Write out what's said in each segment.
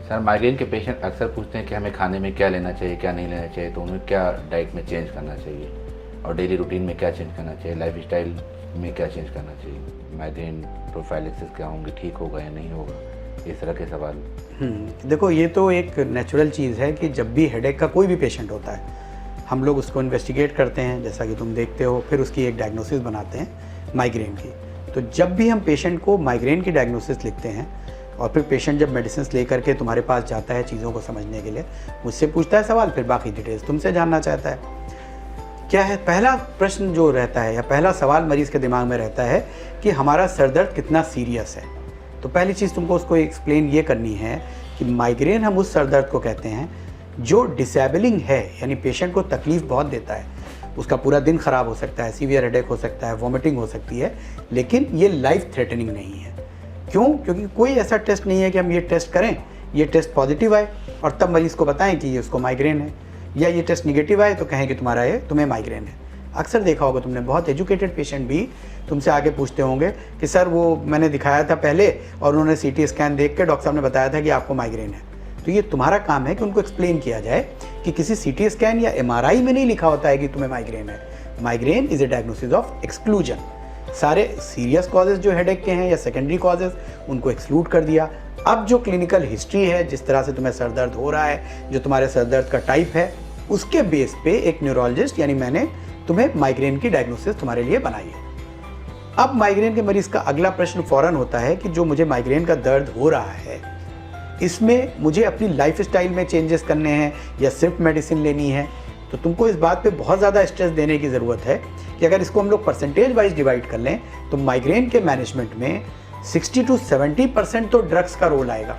Sir migraine के patient अक्सर पूछते हैं कि हमें खाने में क्या लेना चाहिए, क्या नहीं लेना चाहिए, तो उन्हें क्या डाइट में चेंज करना चाहिए और डेली रूटीन में क्या चेंज करना चाहिए, लाइफ स्टाइल में क्या चेंज करना चाहिए, माइग्रेन प्रोफाइलिसिस क्या होंगे, ठीक होगा या नहीं होगा, इस तरह के सवाल। देखो, ये तो एक नेचुरल चीज़ है कि जब भी हेडेक का कोई भी पेशेंट होता है, हम लोग उसको इन्वेस्टिगेट करते हैं, जैसा कि तुम देखते हो, फिर उसकी एक डायग्नोसिस बनाते हैं माइग्रेन की। तो जब भी हम पेशेंट को माइग्रेन की डायग्नोसिस लिखते हैं और फिर पेशेंट जब मेडिसिन लेकर के तुम्हारे पास जाता है चीज़ों को समझने के लिए, मुझसे पूछता है सवाल, फिर बाकी डिटेल्स तुमसे जानना चाहता है। क्या है पहला प्रश्न जो रहता है या पहला सवाल मरीज़ के दिमाग में रहता है कि हमारा सर दर्द कितना सीरियस है। तो पहली चीज़ तुमको उसको एक्सप्लेन ये करनी है कि माइग्रेन हम उस सर दर्द को कहते हैं जो डिसेबलिंग है, यानी पेशेंट को तकलीफ़ बहुत देता है, उसका पूरा दिन ख़राब हो सकता है, सीवियर हेडेक हो सकता है, वॉमिटिंग हो सकती है, लेकिन ये लाइफ थ्रेटनिंग नहीं है। क्यों? क्योंकि कोई ऐसा टेस्ट नहीं है कि हम ये टेस्ट करें, ये टेस्ट पॉजिटिव आए और तब मरीज़ को बताएं कि ये उसको माइग्रेन है, या ये टेस्ट निगेटिव आए तो कहें कि तुम्हारा ये तुम्हें माइग्रेन है। अक्सर देखा होगा तुमने, बहुत एजुकेटेड पेशेंट भी तुमसे आके पूछते होंगे कि सर वो मैंने दिखाया था पहले और उन्होंने सीटी स्कैन देख के डॉक्टर साहब ने बताया था कि आपको माइग्रेन है। तो ये तुम्हारा काम है कि उनको एक्सप्लेन किया जाए कि किसी सीटी स्कैन या एमआरआई में नहीं लिखा होता है कि तुम्हें माइग्रेन है। Migraine is a diagnosis of exclusion. सारे सीरियस कॉजेज जो हेडेक के हैं या सेकेंडरी कॉजेज, उनको एक्सक्लूड कर दिया। अब जो क्लिनिकल हिस्ट्री है, जिस तरह से तुम्हें सर दर्द हो रहा है, जो तुम्हारे सर दर्द का टाइप है, उसके बेस पे एक न्यूरोलॉजिस्ट यानी मैंने तुम्हें माइग्रेन की डायग्नोसिस तुम्हारे लिए बनाई है। अब माइग्रेन के मरीज का अगला प्रश्न फौरन होता है कि जो मुझे माइग्रेन का दर्द हो रहा है, इसमें मुझे अपनी लाइफस्टाइल में चेंजेस करने हैं या सिर्फ मेडिसिन लेनी है। तो तुमको इस बात पे बहुत ज़्यादा स्ट्रेस देने की ज़रूरत है कि अगर इसको हम लोग परसेंटेज वाइज डिवाइड कर लें तो माइग्रेन के मैनेजमेंट में 60 to 70% तो ड्रग्स का रोल आएगा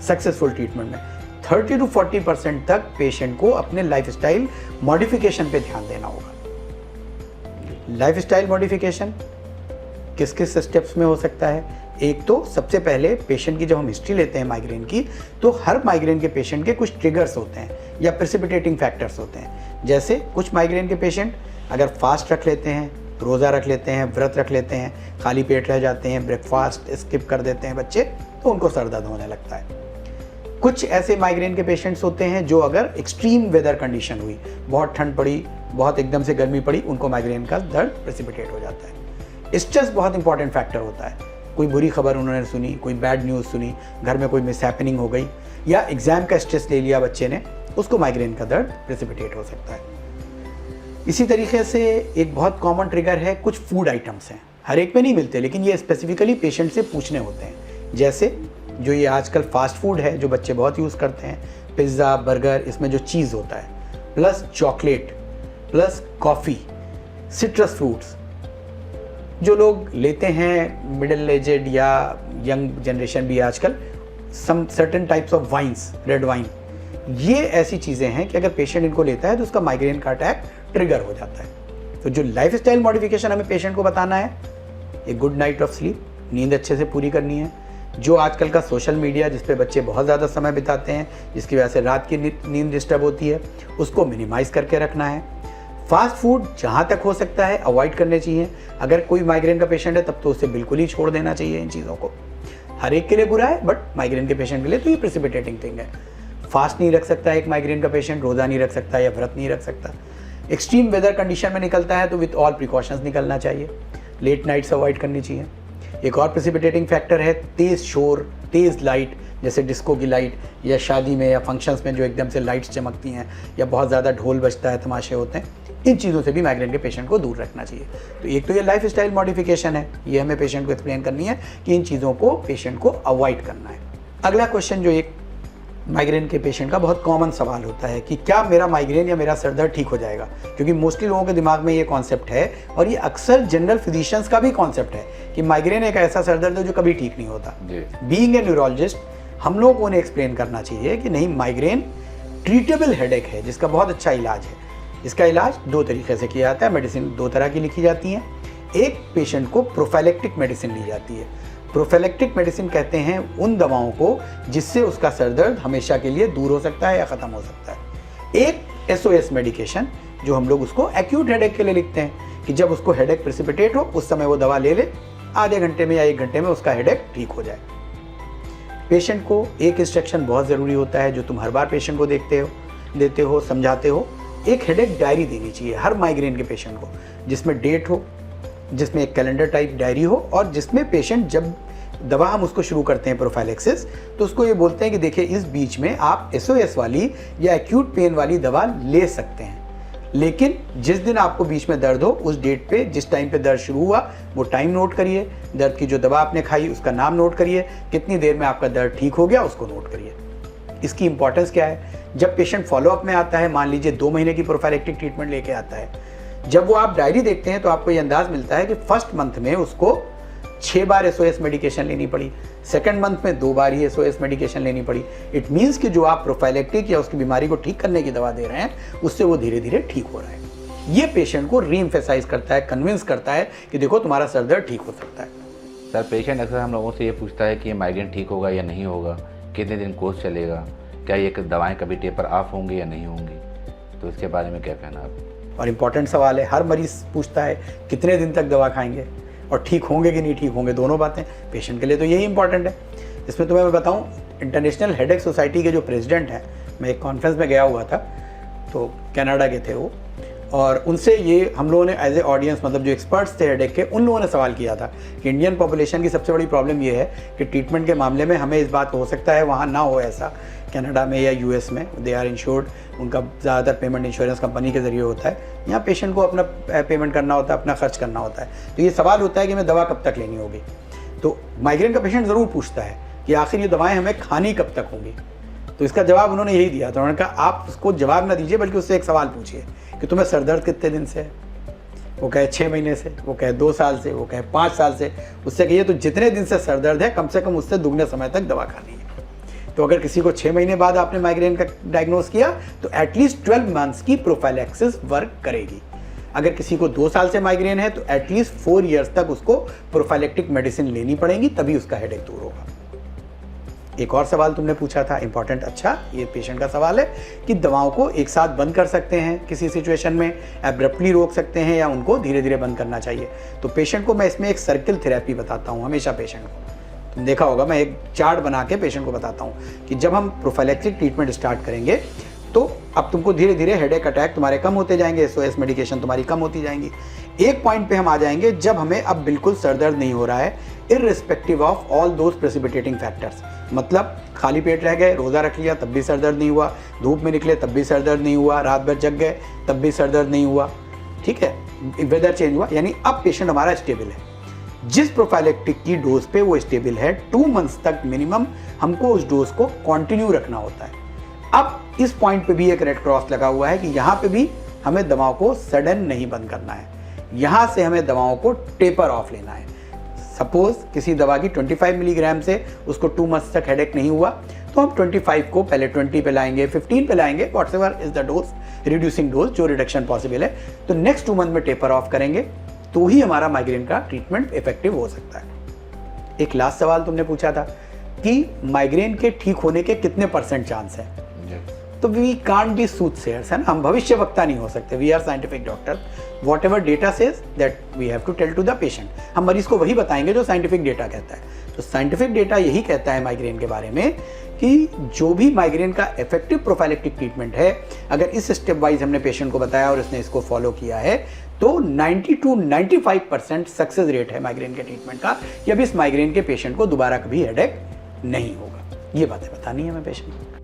सक्सेसफुल ट्रीटमेंट में। 30 to 40% तक पेशेंट को अपने लाइफस्टाइल मॉडिफिकेशन पे ध्यान देना होगा। लाइफस्टाइल मॉडिफिकेशन किस किस स्टेप्स में हो सकता है? एक तो सबसे पहले पेशेंट की जब हम हिस्ट्री लेते हैं माइग्रेन की, तो हर माइग्रेन के पेशेंट के कुछ ट्रिगर्स होते हैं या प्रेसिपिटेटिंग फैक्टर्स होते हैं। जैसे कुछ माइग्रेन के पेशेंट अगर फास्ट रख लेते हैं, रोज़ा रख लेते हैं, व्रत रख लेते हैं, खाली पेट रह जाते हैं, ब्रेकफास्ट स्किप कर देते हैं बच्चे, तो उनको सर दर्द होने लगता है। कुछ ऐसे माइग्रेन के पेशेंट्स होते हैं जो अगर एक्सट्रीम वेदर कंडीशन हुई, बहुत ठंड पड़ी, बहुत एकदम से गर्मी पड़ी, उनको माइग्रेन का दर्द प्रेसिपिटेट हो जाता है। स्ट्रेस बहुत इंपॉर्टेंट फैक्टर होता है। कोई बुरी खबर उन्होंने सुनी, कोई बैड न्यूज़ सुनी, घर में कोई मिसहैपनिंग हो गई, या एग्जाम का स्ट्रेस ले लिया बच्चे ने, उसको माइग्रेन का दर्द प्रेसिपिटेट हो सकता है। इसी तरीके से एक बहुत कॉमन ट्रिगर है, कुछ फूड आइटम्स हैं, हर एक में नहीं मिलते, लेकिन ये स्पेसिफिकली पेशेंट से पूछने होते हैं। जैसे जो ये आजकल फास्ट फूड है जो बच्चे बहुत यूज़ करते हैं, पिज़्ज़ा, बर्गर, इसमें जो चीज़ होता है, plus chocolate, plus coffee, citrus fruits जो लोग लेते हैं, मिडिल एजेड या यंग जनरेशन भी आजकल, some certain types of wines, red wine, ये ऐसी चीज़ें हैं कि अगर पेशेंट इनको लेता है तो उसका माइग्रेन का अटैक ट्रिगर हो जाता है। तो जो लाइफस्टाइल मॉडिफिकेशन हमें पेशेंट को बताना है, ये गुड नाइट ऑफ स्लीप, नींद अच्छे से पूरी करनी है। जो आजकल का सोशल मीडिया जिस पे बच्चे बहुत ज़्यादा समय बिताते हैं, जिसकी वजह से रात की नींद डिस्टर्ब होती है, उसको मिनिमाइज़ करके रखना है। फास्ट फूड जहाँ तक हो सकता है अवॉइड करने चाहिए। अगर कोई माइग्रेन का पेशेंट है तब तो उसे बिल्कुल ही छोड़ देना चाहिए इन चीज़ों को। हर एक के लिए बुरा है, बट माइग्रेन के पेशेंट के लिए तो ये प्रेसिपिटेटिंग थिंग है। फास्ट नहीं रख सकता एक माइग्रेन का पेशेंट, रोज़ा नहीं रख सकता या व्रत नहीं रख सकता। एक्सट्रीम वेदर कंडीशन में निकलता है तो विथ ऑल प्रिकॉशंस निकलना चाहिए। लेट नाइट्स अवॉइड करनी चाहिए। एक और प्रेसिपिटेटिंग फैक्टर है तेज़ शोर, तेज़ लाइट, जैसे डिस्को की लाइट या शादी में या फंक्शंस में जो एकदम से लाइट्स चमकती हैं या बहुत ज़्यादा ढोल बजता है, तमाशे होते हैं, इन चीज़ों से भी माइग्रेन के पेशेंट को दूर रखना चाहिए। तो एक तो ये लाइफ स्टाइल मॉडिफिकेशन है, ये हमें पेशेंट को एक्सप्लेन करनी है कि इन चीज़ों को पेशेंट को अवॉइड करना है। अगला क्वेश्चन जो एक माइग्रेन के पेशेंट का बहुत कॉमन सवाल होता है कि क्या मेरा माइग्रेन या मेरा सर दर्द ठीक हो जाएगा? क्योंकि मोस्टली लोगों के दिमाग में ये कॉन्सेप्ट है और ये अक्सर जनरल फिजिशियंस का भी कॉन्सेप्ट है कि माइग्रेन एक ऐसा सर दर्द है जो कभी ठीक नहीं होता। बीइंग ए न्यूरोलॉजिस्ट, हम लोग को उन्हें एक्सप्लेन करना चाहिए कि नहीं, माइग्रेन ट्रीटेबल हेडेक है जिसका बहुत अच्छा इलाज है। इसका इलाज दो तरीके से किया जाता है। मेडिसिन दो तरह की लिखी जाती हैं। एक पेशेंट को प्रोफाइलेक्टिक मेडिसिन ली जाती है। प्रोफाइलेक्टिक मेडिसिन कहते हैं उन दवाओं को जिससे उसका सर दर्द हमेशा के लिए दूर हो सकता है या ख़त्म हो सकता है। एक SOS मेडिकेशन जो हम लोग उसको एक्यूट हेडेक के लिए लिखते हैं कि जब उसको हेडेक प्रेसिपिटेट हो उस समय वो दवा ले ले, आधे घंटे में या 1 घंटे में उसका हेडेक ठीक हो जाए। पेशेंट को एक इंस्ट्रक्शन बहुत ज़रूरी होता है जो तुम हर बार पेशेंट को देते हो, समझाते हो। एक हेडेक डायरी देनी चाहिए हर माइग्रेन के पेशेंट को, जिसमें डेट हो, जिसमें एक कैलेंडर टाइप डायरी हो, और जिसमें पेशेंट जब दवा हम उसको शुरू करते हैं प्रोफाइलेक्सिस, तो उसको ये बोलते हैं कि देखिए इस बीच में आप SOS वाली या एक्यूट पेन वाली दवा ले सकते हैं, लेकिन जिस दिन आपको बीच में दर्द हो उस डेट पे, जिस टाइम पे दर्द शुरू हुआ वो टाइम नोट करिए, दर्द की जो दवा आपने खाई उसका नाम नोट करिए, कितनी देर में आपका दर्द ठीक हो गया उसको नोट करिए। इसकी इंपॉर्टेंस क्या है? जब पेशेंट फॉलोअप में आता है, मान लीजिए 2 महीने की प्रोफाइलेक्टिक ट्रीटमेंट लेके आता है, जब वो आप डायरी देखते हैं तो आपको ये अंदाज मिलता है कि फर्स्ट मंथ में उसको 6 बार SOS मेडिकेशन लेनी पड़ी, सेकंड मंथ में 2 बार ही SOS मेडिकेशन लेनी पड़ी। इट मीन्स कि जो आप प्रोफाइलेक्टिक या उसकी बीमारी को ठीक करने की दवा दे रहे हैं उससे वो धीरे धीरे ठीक हो रहा है। ये पेशेंट को रीएम्फेसाइज करता है, कन्विंस करता है कि देखो तुम्हारा सर दर्द ठीक हो सकता है। सर पेशेंट अक्सर हम लोगों से ये पूछता है कि ये माइग्रेन ठीक होगा या नहीं होगा, कितने दिन कोर्स चलेगा, क्या ये दवाएं कभी टेपर ऑफ होंगी या नहीं होंगी, तो इसके बारे में क्या कहना आप? और इम्पॉर्टेंट सवाल है, हर मरीज पूछता है कितने दिन तक दवा खाएंगे और ठीक होंगे कि नहीं ठीक होंगे, दोनों बातें पेशेंट के लिए तो यही इंपॉर्टेंट है। इसमें तुम्हें मैं बताऊं, इंटरनेशनल हेडेक सोसाइटी के जो प्रेसिडेंट हैं, मैं एक कॉन्फ्रेंस में गया हुआ था, तो कनाडा के थे वो, और उनसे ये हम लोगों ने एज ए ऑडियंस, मतलब जो एक्सपर्ट्स थे हेडेक के, उन लोगों ने सवाल किया था कि इंडियन पॉपुलेशन की सबसे बड़ी प्रॉब्लम ये है कि ट्रीटमेंट के मामले में हमें इस बात हो सकता है वहाँ ना हो ऐसा, कनाडा में या US में दे आर इंश्योर्ड, उनका ज़्यादातर पेमेंट इंश्योरेंस कंपनी के ज़रिए होता है, यहाँ पेशेंट को अपना पेमेंट करना होता है, अपना खर्च करना होता है। तो ये सवाल होता है कि हमें दवा कब तक लेनी होगी। तो माइग्रेन का पेशेंट ज़रूर पूछता है कि आखिर ये दवाएँ हमें खानी कब तक होंगी। तो इसका जवाब उन्होंने यही दिया। तो उन्होंने कहा आप उसको जवाब ना दीजिए, बल्कि उससे एक सवाल पूछिए कि तुम्हें सर दर्द कितने दिन से है। वो कहे 6 महीने से, वो कहे 2 साल से, वो कहे 5 साल से। उससे कहिए तो जितने दिन से सर दर्द है कम से कम उससे दुगने समय तक दवा खानी है। तो अगर किसी को 6 महीने बाद आपने माइग्रेन का डायग्नोस किया तो एटलीस्ट 12 मंथ्स की प्रोफाइलैक्सिस वर्क करेगी। अगर किसी को 2 साल से माइग्रेन है तो एटलीस्ट 4 ईयर्स तक उसको प्रोफाइलेक्टिक मेडिसिन लेनी पड़ेगी, तभी उसका हेडेक दूर होगा। एक और सवाल तुमने पूछा था इंपॉर्टेंट, अच्छा ये पेशेंट का सवाल है कि दवाओं को एक साथ बंद कर सकते हैं किसी सिचुएशन में, एब्रप्टली रोक सकते हैं या उनको धीरे धीरे बंद करना चाहिए। तो पेशेंट को मैं इसमें एक सर्किल थेरेपी बताता हूँ हमेशा पेशेंट को। तुम देखा होगा मैं एक चार्ट बना के पेशेंट को बताता हूँ कि जब हम प्रोफाइलेक्टिक ट्रीटमेंट स्टार्ट करेंगे तो अब तुमको धीरे धीरे हेडेक अटैक तुम्हारे कम होते जाएंगे, SOS मेडिकेशन तुम्हारी कम होती जाएंगी। एक पॉइंट पे हम आ जाएंगे जब हमें अब बिल्कुल सर दर्द नहीं हो रहा है, irrespective of all those precipitating factors. मतलब खाली पेट रह गए, रोज़ा रख लिया तब भी सर दर्द नहीं हुआ, धूप में निकले तब भी सर दर्द नहीं हुआ, रात भर जग गए तब भी सर दर्द नहीं हुआ, ठीक है, वेदर चेंज हुआ, यानी अब पेशेंट हमारा स्टेबल है। जिस प्रोफाइलेक्टिक की डोज पे वो स्टेबल है 2 मंथ्स तक मिनिमम हमको उस डोज को कंटिन्यू रखना होता है। अब इस पॉइंट पे भी एक रेड क्रॉस लगा हुआ है कि यहाँ पे भी हमें दवाओं को सडन नहीं बंद करना है, यहाँ से हमें दवाओं को टेपर ऑफ लेना है। सपोज किसी दवा की 25 मिलीग्राम से उसको 2 मंथ्स तक हेडेक नहीं हुआ तो हम 25 को पहले 20 पे लाएंगे, 15 पे लाएंगे, whatever is the dose, reducing dose जो रिडक्शन पॉसिबल है। तो नेक्स्ट 2 मंथ में टेपर ऑफ करेंगे तो ही हमारा माइग्रेन का ट्रीटमेंट इफेक्टिव हो सकता है। एक लास्ट सवाल तुमने पूछा था कि माइग्रेन के ठीक होने के कितने % चांस है। तो वी कांट बी सूथसेयर्स, है ना, हम भविष्यवक्ता नहीं हो सकते। We are scientific doctor, whatever data says that we have to tell to the patient. हम मरीज को वही बताएंगे जो साइंटिफिक डेटा कहता है। तो साइंटिफिक डेटा यही कहता है माइग्रेन के बारे में कि जो भी माइग्रेन का इफेक्टिव प्रोफाइलेक्टिक ट्रीटमेंट है, अगर इस स्टेप वाइज हमने पेशेंट को बताया और इसने इसको फॉलो किया है तो 90 to 95% सक्सेस रेट है माइग्रेन के ट्रीटमेंट का, या भी इस माइग्रेन के पेशेंट को दोबारा कभी हेडेक नहीं होगा। ये बातें बतानी है हमें पेशेंट को।